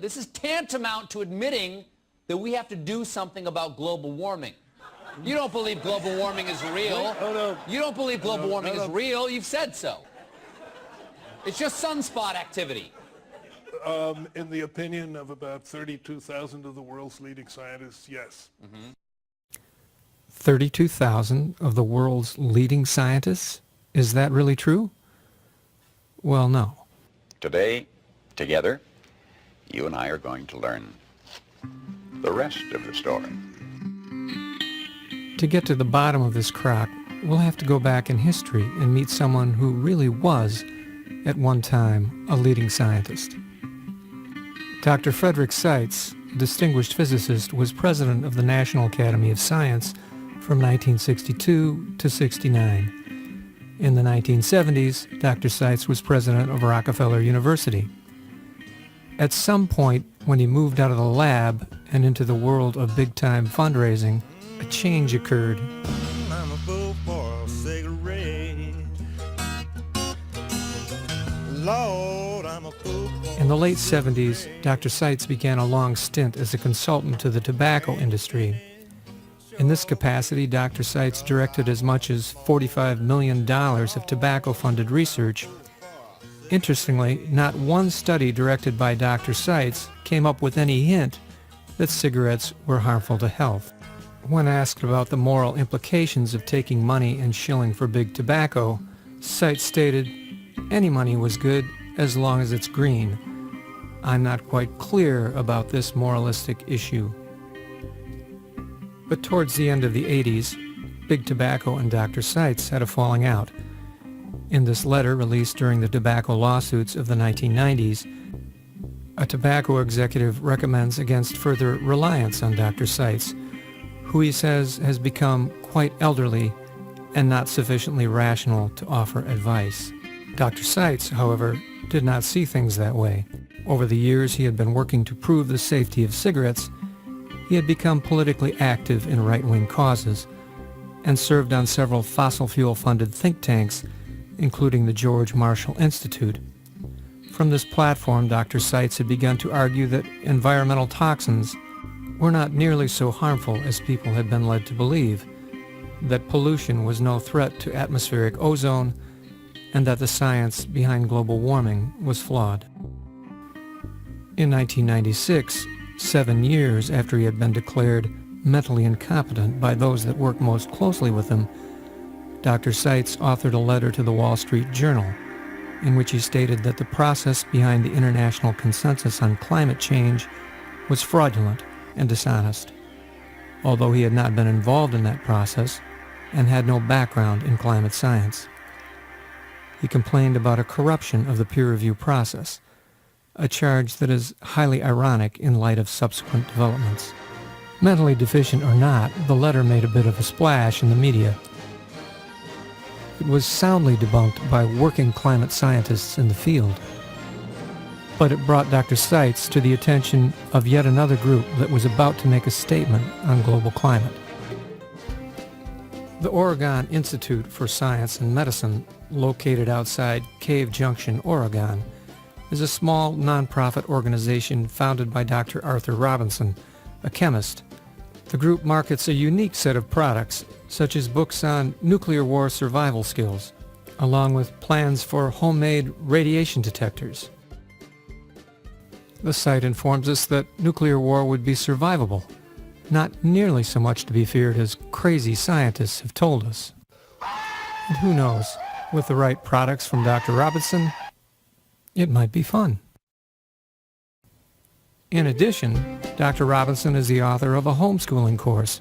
This is tantamount to admitting that we have to do something about global warming. You don't believe global warming is real. No. You don't believe global warming is real. You've said so. It's just sunspot activity. In the opinion of about 32,000 of the world's leading scientists, yes. 32,000 of the world's leading scientists? Is that really true? Well, no. Today, together, you and I are going to learn the rest of the story. To get to the bottom of this crock, we'll have to go back in history and meet someone who really was, at one time, a leading scientist. Dr. Frederick Seitz, a distinguished physicist, was president of the National Academy of Science from 1962 to 69. In the 1970s, Dr. Seitz was president of Rockefeller University. At some point, when he moved out of the lab and into the world of big-time fundraising, a change occurred. I'm a fool for a cigarette. Lord, I'm a fool for In the late 70s, Dr. Seitz began a long stint as a consultant to the tobacco industry. In this capacity, Dr. Seitz directed as much as $45 million of tobacco-funded research. Interestingly, not one study directed by Dr. Seitz came up with any hint that cigarettes were harmful to health. When asked about the moral implications of taking money and shilling for big tobacco, Seitz stated, "Any money was good as long as it's green. I'm not quite clear about this moralistic issue." But towards the end of the 80s, big tobacco and Dr. Seitz had a falling out. In this letter released during the tobacco lawsuits of the 1990s, a tobacco executive recommends against further reliance on Dr. Seitz, who he says has become quite elderly and not sufficiently rational to offer advice. Dr. Seitz, however, did not see things that way. Over the years he had been working to prove the safety of cigarettes. He had become politically active in right-wing causes and served on several fossil fuel-funded think tanks, including the George Marshall Institute. From this platform, Dr. Seitz had begun to argue that environmental toxins were not nearly so harmful as people had been led to believe, that pollution was no threat to atmospheric ozone, and that the science behind global warming was flawed. In 1996, 7 years after he had been declared mentally incompetent by those that worked most closely with him, Dr. Seitz authored a letter to the Wall Street Journal in which he stated that the process behind the international consensus on climate change was fraudulent and dishonest, although he had not been involved in that process and had no background in climate science. He complained about a corruption of the peer review process, a charge that is highly ironic in light of subsequent developments. Mentally deficient or not, the letter made a bit of a splash in the media. It was soundly debunked by working climate scientists in the field, but it brought Dr. Seitz to the attention of yet another group that was about to make a statement on global climate. The Oregon Institute for Science and Medicine, located outside Cave Junction, Oregon, is a small nonprofit organization founded by Dr. Arthur Robinson, a chemist. The group markets a unique set of products, such as books on nuclear war survival skills, along with plans for homemade radiation detectors. The site informs us that nuclear war would be survivable, not nearly so much to be feared as crazy scientists have told us. And who knows, with the right products from Dr. Robinson, it might be fun. In addition, Dr. Robinson is the author of a homeschooling course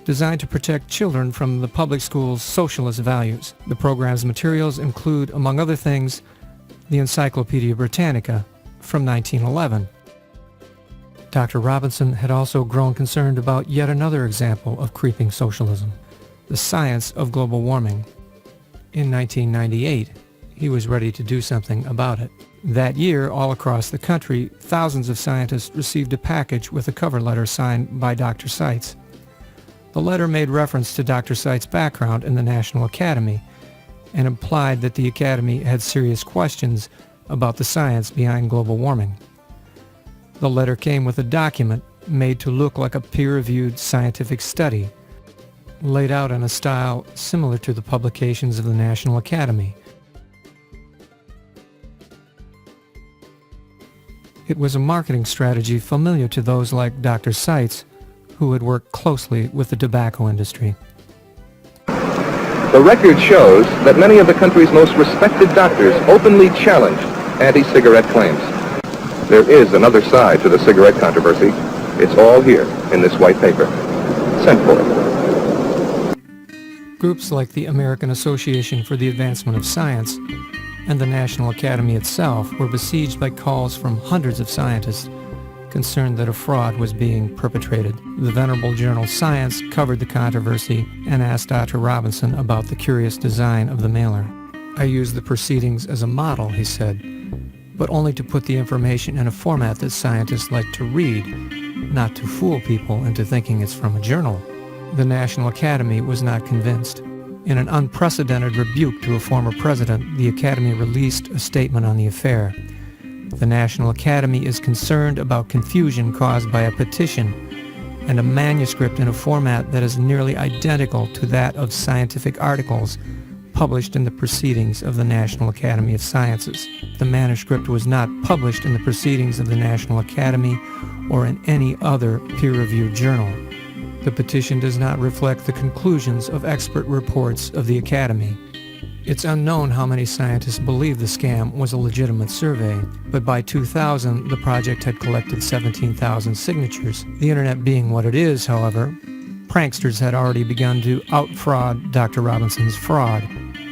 designed to protect children from the public school's socialist values. The program's materials include, among other things, the Encyclopedia Britannica from 1911. Dr. Robinson had also grown concerned about yet another example of creeping socialism, the science of global warming. In 1998, he was ready to do something about it. That year, all across the country, thousands of scientists received a package with a cover letter signed by Dr. Seitz. The letter made reference to Dr. Seitz's background in the National Academy and implied that the Academy had serious questions about the science behind global warming. The letter came with a document made to look like a peer-reviewed scientific study, laid out in a style similar to the publications of the National Academy. It was a marketing strategy familiar to those like Dr. Seitz, who had worked closely with the tobacco industry. The record shows that many of the country's most respected doctors openly challenged anti-cigarette claims. There is another side to the cigarette controversy. It's all here in this white paper. Send for it. Groups like the American Association for the Advancement of Science and the National Academy itself were besieged by calls from hundreds of scientists concerned that a fraud was being perpetrated. The venerable journal Science covered the controversy and asked Dr. Robinson about the curious design of the mailer. "I use the proceedings as a model," he said, "but only to put the information in a format that scientists like to read, not to fool people into thinking it's from a journal." The National Academy was not convinced. In an unprecedented rebuke to a former president, the Academy released a statement on the affair. The National Academy is concerned about confusion caused by a petition and a manuscript in a format that is nearly identical to that of scientific articles published in the Proceedings of the National Academy of Sciences. The manuscript was not published in the Proceedings of the National Academy or in any other peer-reviewed journal. The petition does not reflect the conclusions of expert reports of the Academy. It's unknown how many scientists believed the scam was a legitimate survey, but by 2000 the project had collected 17,000 signatures. The internet being what it is, however, pranksters had already begun to out-fraud Dr. Robinson's fraud.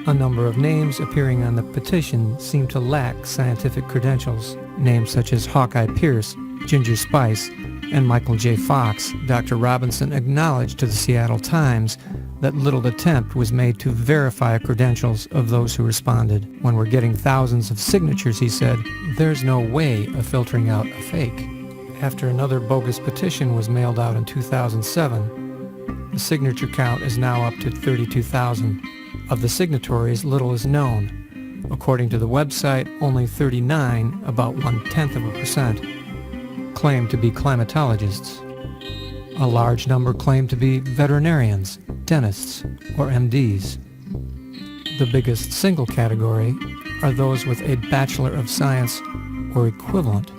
A number of names appearing on the petition seemed to lack scientific credentials. Names such as Hawkeye Pierce, Ginger Spice, and Michael J. Fox. Dr. Robinson acknowledged to the Seattle Times that little attempt was made to verify credentials of those who responded. "When we're getting thousands of signatures," he said, "there's no way of filtering out a fake." After another bogus petition was mailed out in 2007, the signature count is now up to 32,000. Of the signatories, little is known. According to the website, only 39, about 1/10%, claim to be climatologists. A large number claim to be veterinarians, dentists, or MDs. The biggest single category are those with a Bachelor of Science or equivalent.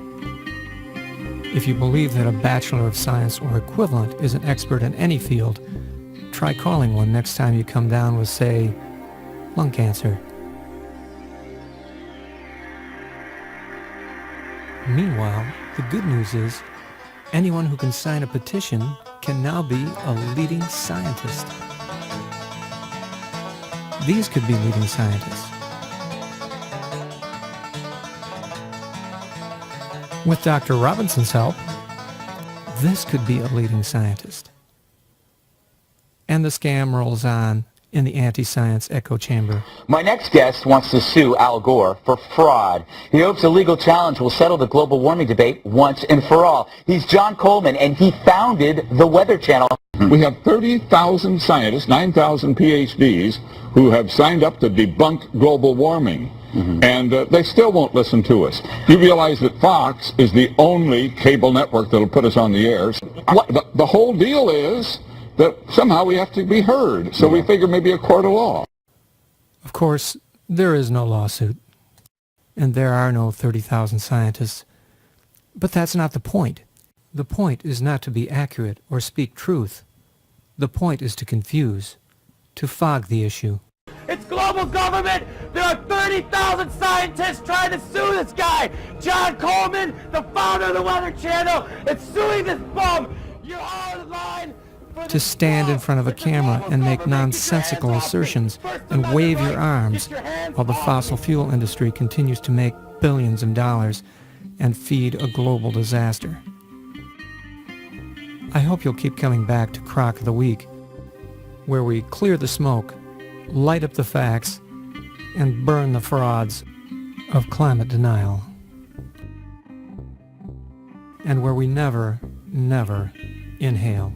If you believe that a Bachelor of Science or equivalent is an expert in any field, try calling one next time you come down with, say, lung cancer. Meanwhile, the good news is anyone who can sign a petition can now be a leading scientist. These could be leading scientists. With Dr. Robinson's help, this could be a leading scientist. And the scam rolls on in the anti-science echo chamber. My next guest wants to sue Al Gore for fraud. He hopes a legal challenge will settle the global warming debate once and for all. He's John Coleman, and he founded the Weather Channel. We have 30,000 scientists, 9,000 PhDs, who have signed up to debunk global warming. And they still won't listen to us. You realize that Fox is the only cable network that'll put us on the air. The whole deal is that somehow we have to be heard. So we figure maybe a court of law. Of course, there is no lawsuit, and there are no 30,000 scientists. But that's not the point. The point is not to be accurate or speak truth. The point is to confuse, to fog the issue. It's global government! There are 30,000 scientists trying to sue this guy! John Coleman, the founder of the Weather Channel, is suing this bum! You're all in line! To stand in front of a camera and make nonsensical assertions and wave your arms while the fossil fuel industry continues to make billions of dollars and feed a global disaster. I hope you'll keep coming back to Crock of the Week, where we clear the smoke, light up the facts, and burn the frauds of climate denial. And where we never, never inhale.